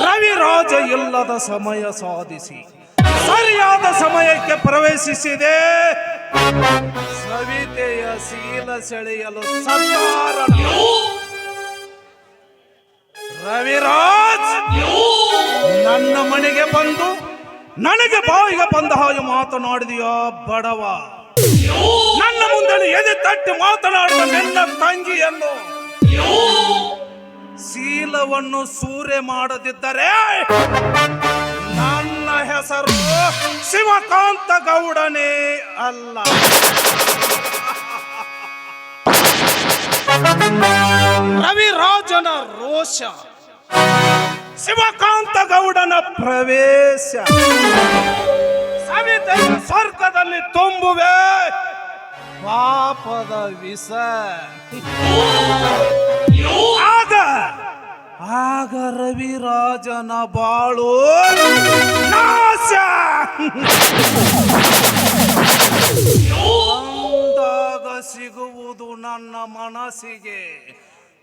ರವಿರಾಜ ಇಲ್ಲದ ಸಮಯ ಸಾಧಿಸಿ ಸರಿಯಾದ ಸಮಯಕ್ಕೆ ಪ್ರವೇಶಿಸಿದೆ. ಸವಿತೆಯ ಶೀಲ ಸೆಳೆಯಲು ಸಕಾರಣ. ರವಿರಾಜ್ ನನ್ನ ಮನೆಗೆ ಬಂದು ನನಗೆ ಬಾಯಿಗೆ ಬಂದ ಹಾಗೆ ಮಾತನಾಡಿದೆಯೋ ಬಡವ. ನನ್ನ ಮುಂದೆ ಎದೆ ತಟ್ಟಿ ಮಾತನಾಡಿದ ನಿನ್ನ ತಂಗಿಯನ್ನು ಶೀಲವನ್ನು ಸೂರೆ ಮಾಡದಿದ್ದರೆ ನನ್ನ ಹೆಸರು ಶಿವಕಾಂತ ಗೌಡನೇ ಅಲ್ಲ. ರವಿರಾಜನ ರೋಷ, ಶಿವಕಾಂತ ಗೌಡನ ಪ್ರವೇಶ, ಸವಿತೆಯ ಸ್ವರ್ಗದಲ್ಲಿ ತುಂಬುವೆ ಪಾಪದ ವಿಷ. ಆಗ ರವಿರಾಜನ ಬಾಳು ನಾಶ. ಅಂದಾಗ ಸಿಗುವುದು ನನ್ನ ಮನಸ್ಸಿಗೆ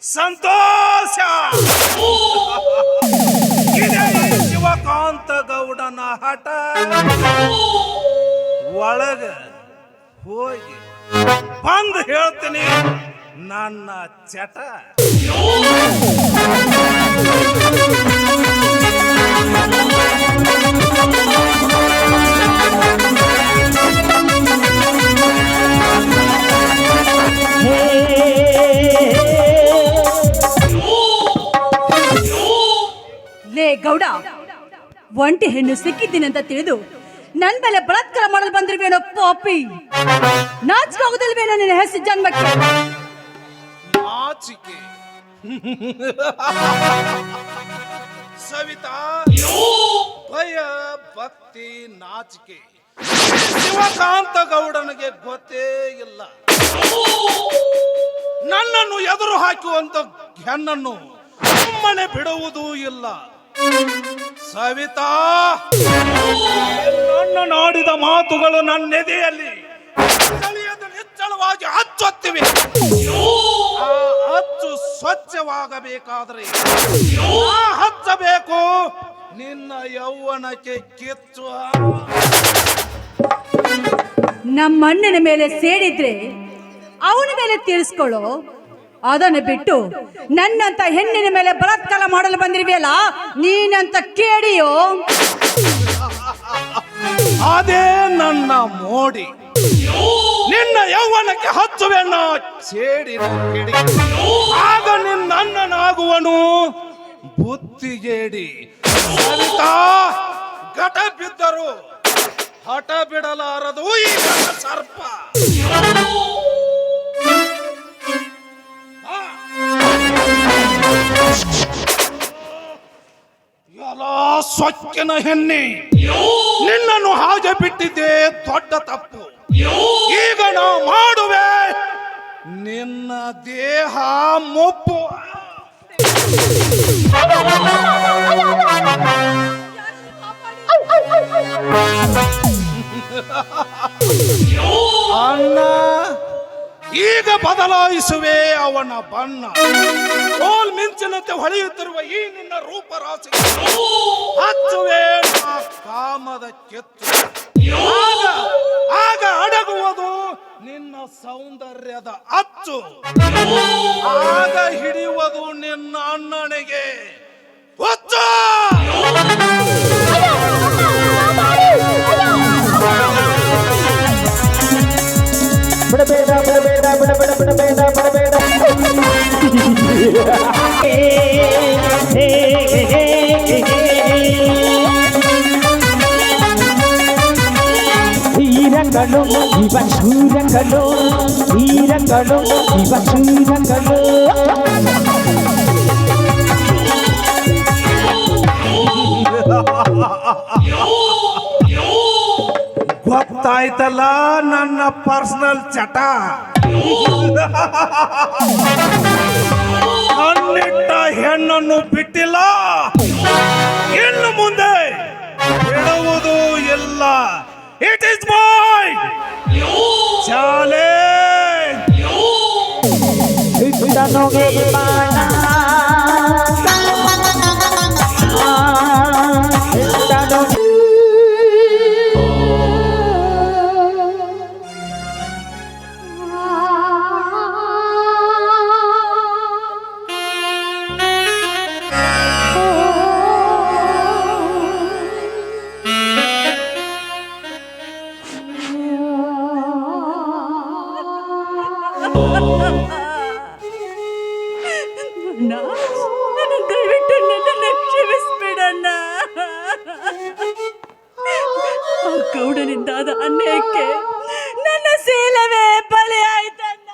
ಸಂತೋಷ. ಇದೇ ಶಿವಕಾಂತ ಗೌಡನ ಹಠ. ಒಳಗ ಹೋಗಿ ಬಂದು ಹೇಳ್ತೀನಿ ನನ್ನ ಚಟ. ಲೇ ಗೌಡ, ಒಂಟಿ ಹೆಣ್ಣು ಸಿಕ್ಕಿದ್ದೀನಂತ ತಿಳಿದು ನನ್ ಮೇಲೆ ಬಲಾತ್ಕಾರ ಮಾಡಲು ಬಂದಿರ್ವೇನೋ ಪಾಪಿ. ನಾಚಿಕೆ ಆಗುದಿಲ್ವೇನೋ ನಿನ್ನ ಹೆಸರು ಜನ್ಮಕ್ಕೆ? ನಾಚಿಕೆ ಸವಿತಾ, ಭಯ ಭಕ್ತಿ ನಾಚಿಕೆ ಶಿವಕಾಂತ ಗೌಡನಿಗೆ ಗೊತ್ತೇ ಇಲ್ಲ. ನನ್ನನ್ನು ಎದುರು ಹಾಕುವಂತ ಹೆಣ್ಣನ್ನು ಸುಮ್ಮನೆ ಬಿಡುವುದೂ ಇಲ್ಲ. ಸವಿತಾ, ನನ್ನ ನಾಡಿದ ಮಾತುಗಳು ನನ್ನ ಎದೆಯಲ್ಲಿ ನಿಚ್ಚಳವಾಗಿ ಹಚ್ಚೊತ್ತಿವೆ. ಆ ಹಚ್ಚು ಸ್ವಚ್ಛವಾಗಬೇಕಾದ್ರೆ ಹಚ್ಚಬೇಕು ನಿನ್ನ ಯೌವನಕ್ಕೆ ಕಿಚ್ಚು. ನಮ್ಮ ಅಣ್ಣನ ಮೇಲೆ ಸೇರಿದ್ರೆ ಅವನ ಮೇಲೆ ತೀರಿಸ್ಕೊಳ್ಳೋ. ಅದನ್ನು ಬಿಟ್ಟು ನನ್ನಂತ ಹೆಣ್ಣಿನ ಮೇಲೆ ಬಲಾತ್ಕಾರ ಮಾಡಲು ಬಂದಿರ್ವಿಯಲ್ಲ, ನೀನಂತ ಕೇಳಿಯೋ. ಅದೇ ನನ್ನ ಮೋಡಿ. ನಿನ್ನ ಯೌವನಕ್ಕೆ ಹಚ್ಚುವೆನ್ನ ಸೇಡಿನ ಕಿಡಿ. ಆಗ ನಿನ್ನ ಅಣ್ಣನಾಗುವನು ಬುದ್ಧಿಗೇಡಿ. ಸವಿತಾ, ಘಟ ಬಿದ್ದರು ಹಠ ಬಿಡಲಾರದು ಈ ಸರ್ಪ. ಎಲ್ಲ ಸೊಕ್ಕಿನ ಹೆಣ್ಣೆ, ನಿನ್ನನ್ನು ಹಾಗೆ ಬಿಟ್ಟಿದ್ದೆ ದೊಡ್ಡ ತಪ್ಪು. ಈಗ ನಾ ಮಾಡುವೆ ನಿನ್ನ ದೇಹ ಮುಪ್ಪು. ಅಣ್ಣ, ಈಗ ಬದಲಾಯಿಸುವೆ ಅವನ ಬಣ್ಣ. ಕೋಲ್ ಮಿಂಚಿನಂತೆ ಹೊಳೆಯುತ್ತಿರುವ ಈ ನಿನ್ನ ರೂಪರಾಶಿ ಹಚ್ಚುವೆ ನಾ ಕಾಮದ ಕೆತ್ತು. ಆಗ ಅಡಗುವುದು ನಿನ್ನ ಸೌಂದರ್ಯದ ಅಚ್ಚು. ಆಗ ಹಿಡಿಯುವುದು ನಿನ್ನ ಅಣ್ಣನಿಗೆ ಹುಚ್ಚು. ಬಿಡಬೇಡ ಬಿಡಬೇಡ ಬಿಡಬೇಡ ಬಿಡಬೇಡ ಬಿಡಬೇಡ. ಶ್ರೀರಂಗನು ಇವ ಶ್ರೀರಂಗನು, ಶ್ರೀರಂಗನು ಇವ ಶ್ರೀರಂಗನು. ಗೊತ್ತಾಯ್ತಲ್ಲ ನನ್ನ ಪರ್ಸನಲ್ ಚಟ. ನನ್ನಿಟ್ಟ ಹೆಣ್ಣನ್ನು ಬಿಟ್ಟಿಲ್ಲ, ಇನ್ನು ಮುಂದೆ ಬಿಡುವುದು ಇಲ್ಲ. It is my challenge. ಇಷ್ಟನೊಗೆ ಬಾಣ ಇಷ್ಟನೊಗೆ ಅಣ್ಣ, ದಯವಿಟ್ಟು ನನ್ನನ್ನು ಕ್ಷಮಿಸ್ಬಿಡಣ್ಣ. ಆ ಗೌಡನಿಂದಾದ ಅನ್ಯಾಯಕ್ಕೆ ನನ್ನ ಶೀಲವೇ ಬಲಿ ಆಯ್ತಣ್ಣ.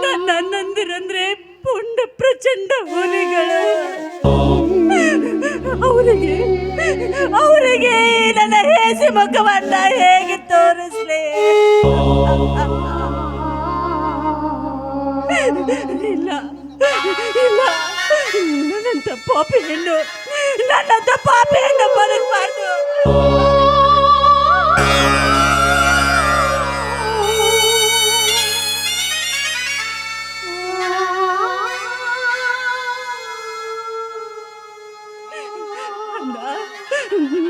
ನನ್ನ ಅಣ್ಣಂದಿರಂದ್ರೆ ಪುಂಡ ಪ್ರಚಂಡ ಹುಲಿಗಳು. ಅವರಿಗೆ ನನ್ನ ಹೇಸಿ ಮುಖವನ್ನ ಹೇಗೆ ತೋರಿಸ್ಲಿ? ಇಲ್ಲ ಇಲ್ಲ, ನನ್ನಂತ ಪಾಪಿ ಹೆಣ್ಣು ಬದುಕಬಾರ್ದು.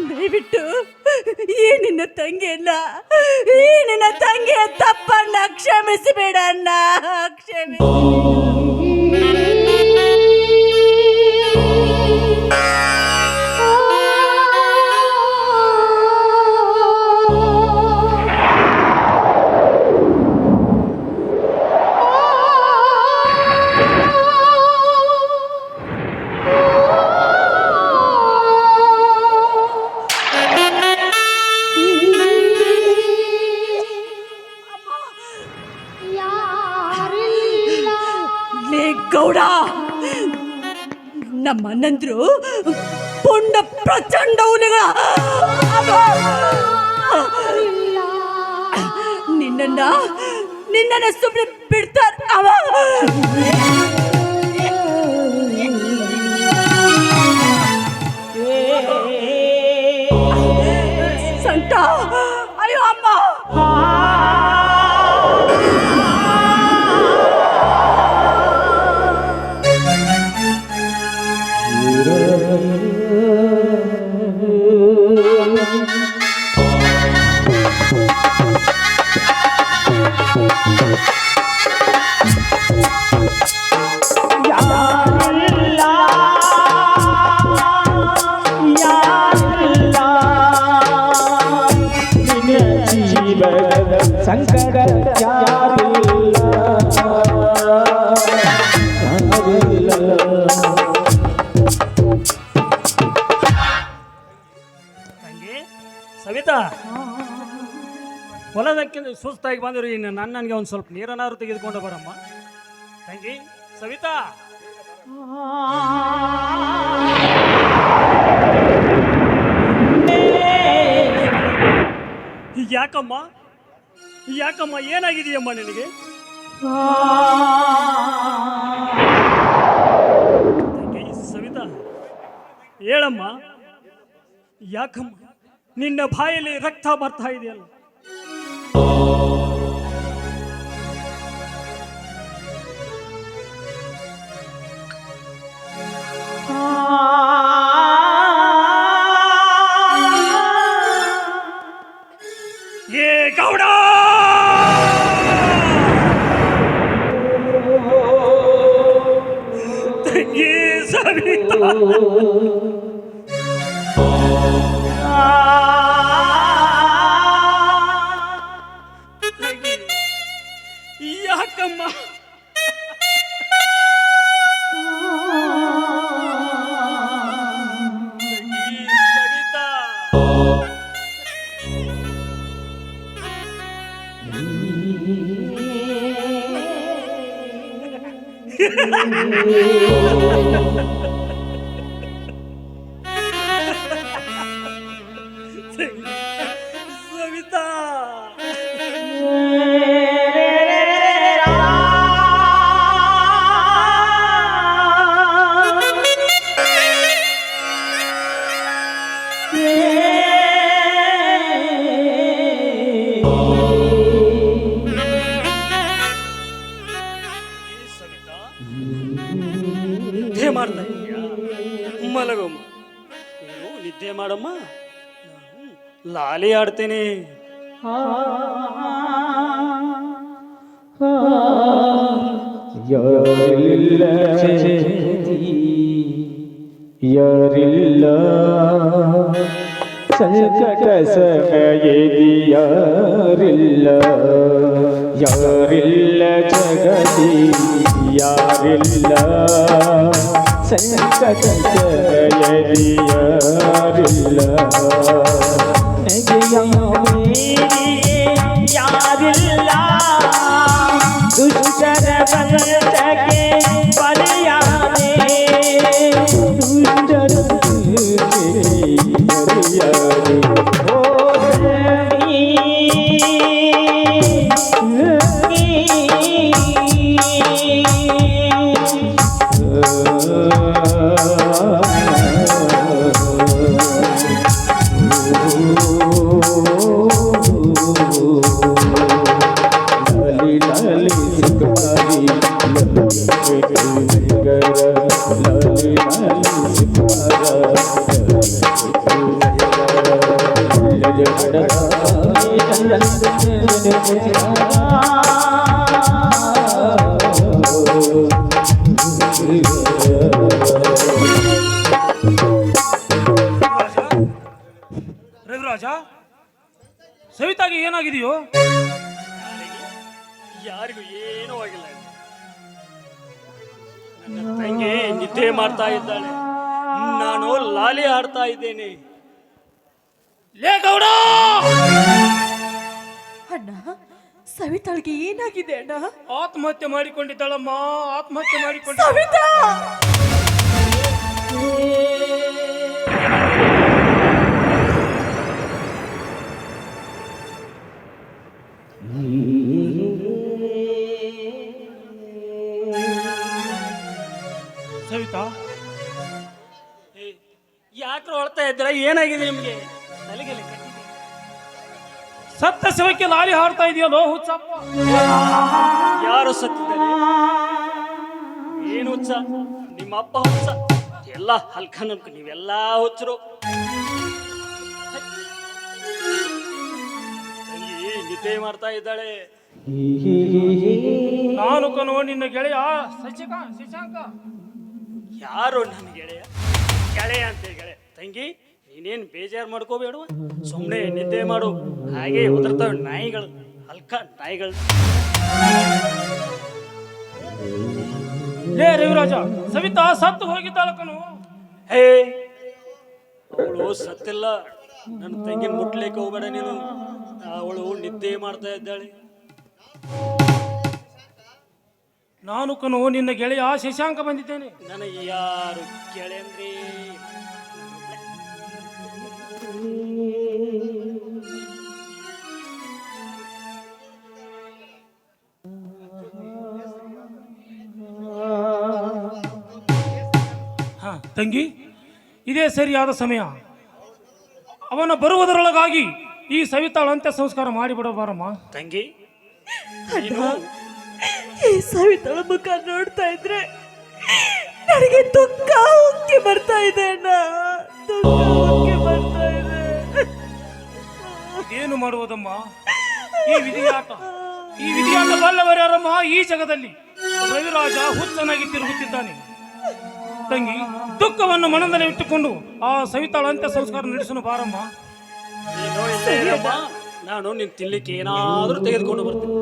ದಯವಿಟ್ಟು ಈ ನಿನ್ನ ತಂಗಿಯ ತಪ್ಪನ್ನ ಕ್ಷಮಿಸಿಬಿಡಣ್ಣ, ಕ್ಷಮಿಸಿ. ಗೌಡ, ನಮ್ಮ ಅಣ್ಣಂದ್ರು ಪುಂಡ ಪ್ರಚಂಡ ಹುಲಿಗಳ. ನಿನ್ನ ಸುಮ್ಮನೆ ಬಿಡ್ತಾರ ಸಂತ. ಅಯ್ಯೋ ಅಮ್ಮ, ಸಂಕಟ ಸವಿತಾ, ಹೊಲದಕ್ಕೆ ಸುಸ್ತಾಗಿ ಬಂದರು. ಇನ್ನು ನನಗೆ ಒಂದು ಸ್ವಲ್ಪ ನೀರನ್ನಾರು ತೆಗೆದುಕೊಂಡು ಬರಮ್ಮ. ತಂಗಿ ಸವಿತಾ, ಯಾಕಮ್ಮ ಏನಾಗಿದೆಯಮ್ಮ ನಿನಗೆ? ತಂಗಿ ಸವಿತಾ, ಹೇಳಮ್ಮ, ಯಾಕಮ್ಮ ನಿನ್ನ ಬಾಯಲ್ಲಿ ರಕ್ತ ಬರ್ತಾ ಇದೆಯಲ್ಲ? ಏ ಗೌಡ, ತಂಗಿ ಸವಿತಾ, ಯಾಕಮ್ಮ ಸವಿತಾ, ಸವಿತಾ ಸವಿತಾ ನಿದ್ದೆ ಮಾಡ್ತಾ ಇದೀಯಾ? ಮಲಗಮ್ಮ, ನೀನು ನಿದ್ದೆ ಮಾಡಮ್ಮ, ನಾನು ಲಾಲಿ ಆಡ್ತೇನೆ. ಯಾರಿಲ್ಲ ಯಾರಿಲ್ಲ ಸಂಕಟ ಸಮಯದಿ ಯಾರಿಲ್ಲ ಯಾರಿಲ್ಲ ಜಗದಿ ಯಾರಿಲ್ಲ ಸಂಕಟ ಸಮಯದಿ ಯಾರಿಲ್ಲ ಯಾರಿಲ್ಲ ದುಷ್ಟರ ಬಂಧಕ್ಕೆ ಬಲಿಯಾದೆ ದುಷ್ಟರ ಬಲಿಯಾದೆ ಓ ರವಿರಾಜ, ಸವಿತಾಗೆ ಏನಾಗಿದೆಯೋ? ಯಾರಿಗೂ ಏನೂ ಆಗಿಲ್ಲ. ನನ್ನ ತಂಗಿ ನಿದ್ದೆ ಮಾಡ್ತಾ ಇದ್ದಾಳೆ, ನಾನು ಲಾಲಿ ಆಡ್ತಾ ಇದ್ದೇನೆ. ಲೇ ಗೌಡ, ಅಣ್ಣ, ಸವಿತಾಳಿಗೆ ಏನಾಗಿದೆ ಅಣ್ಣ? ಆತ್ಮಹತ್ಯೆ ಮಾಡಿಕೊಂಡಿದ್ದಾಳಮ್ಮ, ಆತ್ಮಹತ್ಯೆ ಮಾಡಿಕೊಂಡ. ಸವಿತಾ ಸವಿತಾ, ಯಾಕ್ರು ಹೊಳ್ತಾ ಇದ್ದೀರಾ? ಏನಾಗಿದೆ ನಿಮ್ಗೆ? ತಲೆಗೆಲೆ ಕಟ್ಟಿದೆ. ಸತ್ತ ಶಿವಕ್ಕೆ ಲಾಲಿ ಹಾಡ್ತಾ ಇದೆಯಲ್ಲೋ ಹುಚ್ಚಪ್ಪ? ಯಾರು ಸತ್ತಿದ್ದಾರೆ? ಏನು ಹುಚ್ಚ? ನಿಮ್ಮ ಅಪ್ಪ ಹುಚ್ಚ? ಎಲ್ಲ ಹಲ್ಕನಕ, ನೀವೆಲ್ಲ ಹುಚ್ಚರು. ತಂಗಿ ನಿದ್ದೆ ಮಾಡ್ತಾ ಇದ್ದಾಳೆ. ನಾನು ಕಣೋ ನಿನ್ನ ಗೆಳೆಯ ಶಶಾಂಕ. ಯಾರು ನನ್ನ ಗೆಳೆಯ? ಗೆಳೆಯ ಅಂತ ಗೆಳೆಯ. ತಂಗಿ, ನೀನೇನು ಬೇಜಾರು ಮಾಡ್ಕೋಬೇಡುವ, ಸುಮ್ಮನೆ ನಿದ್ದೆ ಮಾಡು. ಹಾಗೆ ಉದುರ್ತಾವೆ ನಾಯಿಗಳು, ಹಲ್ಕ ನಾಯಿಗಳು. ಲೇ ರವಿರಾಜ, ಸವಿತಾ ಸತ್ತು ಹೋಗಿದ್ದಾಳ ಕಣೋ. ಹೇ, ಅವಳು ಸತ್ತಿಲ್ಲ. ನನ್ನ ತಂಗಿನ ಮುಟ್ಲಿಕ್ಕೆ ಹೋಗ್ಬೇಡ ನೀನು. ಅವಳು ನಿದ್ದೆ ಮಾಡ್ತಾ ಇದ್ದಾಳೆ. ನಾನು ಕಣೋ ನಿನ್ನ ಗೆಳೆಯ ಶಶಾಂಕ ಬಂದಿದ್ದೇನೆ. ನನಗೆ ಯಾರು ಗೆಳೆಯಂದ್ರಿ? ಹಾ ತಂಗಿ, ಇದೇ ಸರಿಯಾದ ಸಮಯ. ಅವನ ಬರುವುದರೊಳಗಾಗಿ ಈ ಸವಿತಾಳ ಅಂತ್ಯ ಸಂಸ್ಕಾರ ಮಾಡಿಬಿಡಬಾರಮ್ಮ. ತಂಗಿ, ಈ ಸವಿತಾಳ ಮುಖ ನೋಡ್ತಾ ಇದ್ರೆ ನನಗೆ ದುಃಖ ಉಕ್ಕಿ ಬರ್ತಾ ಇದೆ ಅಣ್ಣ, ದುಃಖ ಉಕ್ಕಿ ಬರ್ತಾ ಇದೆ. ಏನು ಮಾಡುವುದಮ್ಮ? ಈ ವಿಧಿಯಾಟ ಬಲ್ಲವರ್ಯಾರಮ್ಮ ಈ ಜಗದಲ್ಲಿ. ರವಿರಾಜ ಹುಚ್ಚನಾಗಿ ತಿರುಗುತ್ತಿದ್ದಾನೆ. ತಂಗಿ, ದುಃಖವನ್ನು ಮನದಲ್ಲಿ ಇಟ್ಟುಕೊಂಡು ಆ ಸವಿತಾಳ ಅಂತ್ಯ ಸಂಸ್ಕಾರ ನಡೆಸಲು ಬಾರಮ್ಮ. ನೀನು ಇಲ್ಲೇ ಇರಮ್ಮ. ನಾನು ನಿನ್ ತಿನ್ಲಿಕ್ಕೆ ಏನಾದರೂ ತೆಗೆದುಕೊಂಡು ಬರ್ತೀನಿ.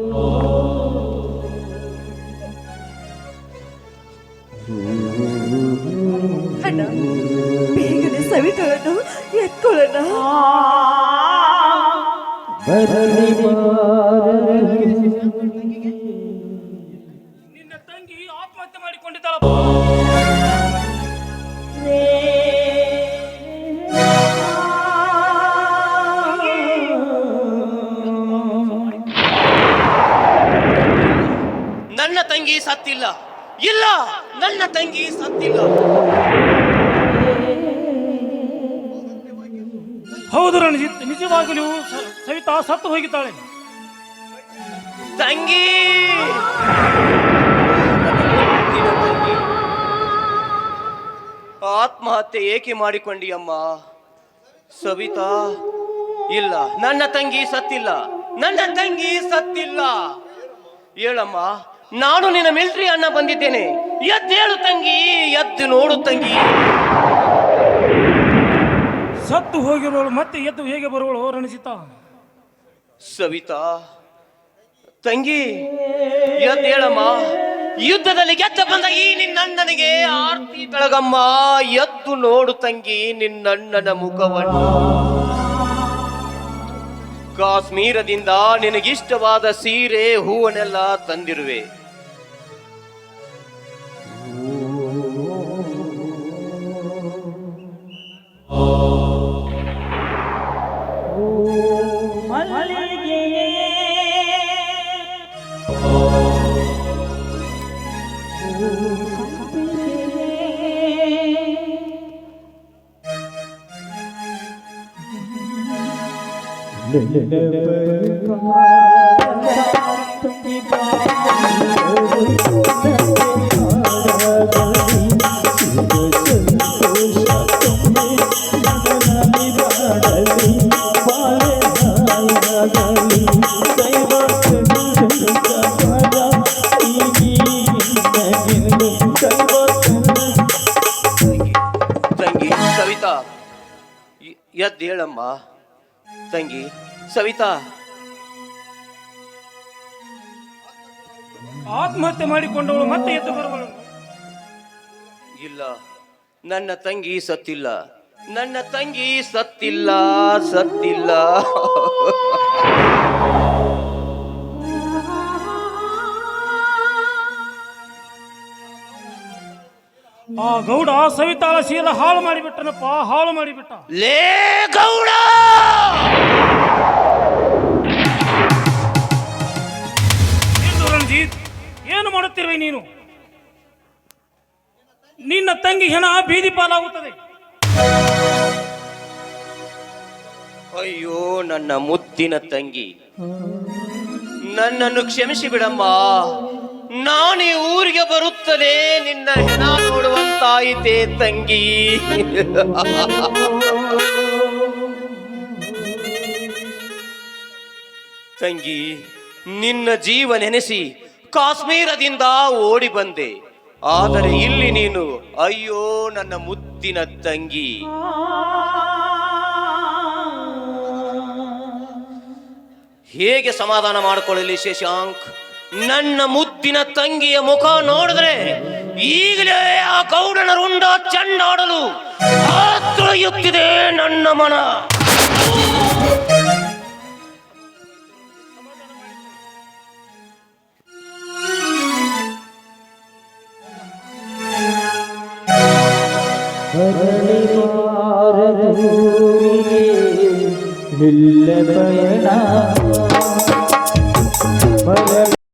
ಅಣ್ಣ, ಬೇಗನೆ ಸವಿತಾಳನ್ನು ಎತ್ಕೊಳ್ಳೋಣ. ನಿನ್ನ ತಂಗಿ ತಂಗಿ ಆತ್ಮಹತ್ಯೆ ಮಾಡಿಕೊಂಡಿದ್ದಾಳಪ್ಪ. ನನ್ನ ತಂಗಿ ಸತ್ತಿಲ್ಲ. ಇಲ್ಲ, ನನ್ನ ತಂಗಿ ಸತ್ತಿಲ್ಲ. ಹೌದು ರಣಜಿತ್, ನಿಜವಾಗಲೂ ಸವಿತಾ ಸತ್ತು ಹೋಗಿದ್ದಾಳೆ. ತಂಗಿ ಆತ್ಮಹತ್ಯೆ ಏಕೆ ಮಾಡಿಕೊಂಡಿಯಮ್ಮ? ಸವಿತಾ, ಇಲ್ಲ, ನನ್ನ ತಂಗಿ ಸತ್ತಿಲ್ಲ. ನನ್ನ ತಂಗಿ ಸತ್ತಿಲ್ಲ. ಹೇಳಮ್ಮ, ನಾನು ನಿನ್ನ ಮಿಲ್ಟ್ರಿ ಅಣ್ಣ ಬಂದಿದ್ದೇನೆ. ಎದ್ದೇಳು ತಂಗಿ, ಎದ್ದು ನೋಡು ತಂಗಿ. ಸತ್ತು ಹೋಗಿರೋಳು ಮತ್ತೆ ಎದ್ದು ಹೇಗೆ ಬರುವಳು ರಣಜಿತ? ಸವಿತಾ ತಂಗಿ, ಎದ್ದೇಳಮ್ಮ. ಯುದ್ಧದಲ್ಲಿ ಗೆದ್ದ ಬಂದ ಈ ನಿನ್ನಣ್ಣನಿಗೆ ಆರ್ತಿ ಬೆಳಗಮ್ಮ. ಎದ್ದು ನೋಡು ತಂಗಿ ನಿನ್ನಣ್ಣನ ಮುಖವನ್ನು. ಕಾಶ್ಮೀರದಿಂದ ನಿನಗಿಷ್ಟವಾದ ಸೀರೆ ಹೂವನ್ನೆಲ್ಲ ತಂದಿರುವೆ. ತಂಗಿ ಸವಿತಾ, ಎದ್ದೇಳಮ್ಮ. ತಂಗಿ ಸವಿತಾ, ಆತ್ಮಹತ್ಯೆ ಮಾಡಿಕೊಂಡವಳು ಮತ್ತೆ ಎದ್ದು ಬರುವಳು. ಇಲ್ಲ, ನನ್ನ ತಂಗಿ ಸತ್ತಿಲ್ಲ. ನನ್ನ ತಂಗಿ ಸತ್ತಿಲ್ಲ, ಸತ್ತಿಲ್ಲ. ಆ ಗೌಡ ಸವಿತಾಳ ಶೀಲ ಹಾಳು ಮಾಡಿಬಿಟ್ಟನಪ್ಪ, ಹಾಳು ಮಾಡಿಬಿಟ್ಟ. ಲೇ ಗೌಡ, ರಣಜಿತ್, ಏನು ಮಾಡುತ್ತಿರುವೆ ನೀನು? ನಿನ್ನ ತಂಗಿ ಹೆಣ ಬೀದಿ ಪಾಲಾಗುತ್ತದೆ. ಅಯ್ಯೋ ನನ್ನ ಮುದ್ದಿನ ತಂಗಿ, ನನ್ನನ್ನು ಕ್ಷಮಿಸಿ ಬಿಡಮ್ಮ. ನಾನು ಈ ಊರಿಗೆ ಬರುತ್ತಲೇ ನಿನ್ನ ಹೆಣ ನೋಡುವಂತಾಯಿತೆ ತಂಗಿ. ತಂಗಿ, ನಿನ್ನ ಜೀವ ನೆನೆಸಿ ಕಾಶ್ಮೀರದಿಂದ ಓಡಿ ಬಂದೆ. ಆದರೆ ಇಲ್ಲಿ ನೀನು, ಅಯ್ಯೋ ನನ್ನ ಮುದ್ದಿನ ತಂಗಿ. ಹೇಗೆ ಸಮಾಧಾನ ಮಾಡಿಕೊಳ್ಳಲಿ ಶಶಾಂಕ್? ನನ್ನ ಮುದ್ದಿನ ತಂಗಿಯ ಮುಖ ನೋಡಿದ್ರೆ ಈಗಲೇ ಆ ಗೌಡನ ರುಂಡ ಚಂಡಾಡಲು ಆತ್ರಯುತ್ತಿದೆ ನನ್ನ ಮನ. ಇಲ್ಲ ಪಯಣ